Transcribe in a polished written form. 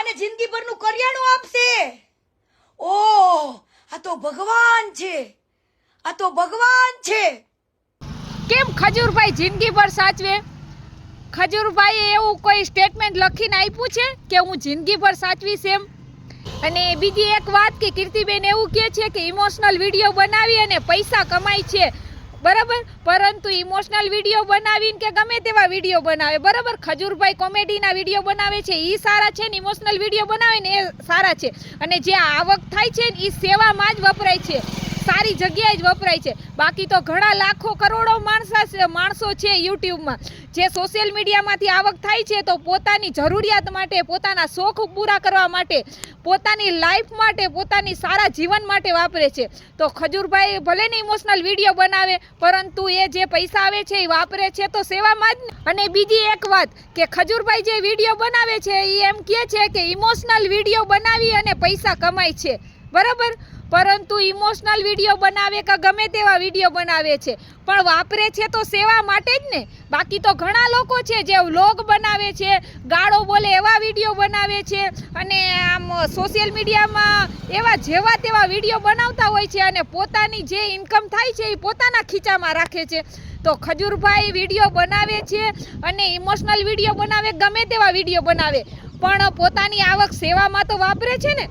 આને જિંદગીભરનું કરિયાણું આપશે. ઓહ, આ તો ભગવાન છે, આ તો ભગવાન છે. કેમ ખજૂરભાઈ જિંદગીભર સાચવે? ખજૂરભાઈએ એવું કોઈ સ્ટેટમેન્ટ લખીને આપ્યું છે કે હું જિંદગીભર સાચવીશ એમ? અને બીજી એક વાત કે કીર્તિબેન એવું કહે છે કે ઇમોશનલ વિડીયો બનાવી અને પૈસા કમાય છે, બરાબર, પરંતુ ઇમોશનલ વિડીયો બનાવીને કે ગમે તેવા વિડીયો બનાવે, બરાબર, ખજૂરભાઈ કોમેડીના વિડીયો બનાવે છે એ સારા છે ને ઇમોશનલ વિડીયો બનાવે ને એ સારા છે, અને જે આવક થાય છે ને એ સેવામાં જ વપરાય છે, સારી જગ્યાએ જ વપરાય છે. બાકી તો ઘણા લાખો કરોડો માણસો છે યુટ્યુબમાં જે સોશિયલ મીડિયામાંથી આવક થાય છે તો પોતાની જરૂરિયાત માટે, પોતાના શોખ પૂરા કરવા માટે, પોતાની લાઈફ માટે, પોતાની સારા જીવન માટે વાપરે છે. તો ખજૂરભાઈ ભલે ને ઇમોશનલ વિડીયો બનાવે પરંતુ એ જે પૈસા આવે છે એ વાપરે છે તો સેવામાં જ. અને બીજી એક વાત કે ખજૂરભાઈ જે વિડીયો બનાવે છે એ એમ કહે છે કે ઇમોશનલ વિડીયો બનાવી અને પૈસા કમાય છે, બરાબર, પરંતુ ઇમોશનલ વિડીયો બનાવે કે ગમે તેવા વિડીયો બનાવે છે પણ વાપરે છે તો સેવા માટે જ ને. બાકી તો ઘણા લોકો છે જે વ્લોગ બનાવે છે, ગાળો બોલે એવા વિડીયો બનાવે છે અને આમ સોશિયલ મીડિયામાં એવા જેવા તેવા વિડીયો બનાવતા હોય છે અને પોતાની જે ઇન્કમ થાય છે એ પોતાના ખીચામાં રાખે છે. તો ખજૂરભાઈ વિડીયો બનાવે છે અને ઇમોશનલ વિડીયો બનાવે, ગમે તેવા વિડીયો બનાવે પણ પોતાની આવક સેવામાં તો વાપરે છે ને.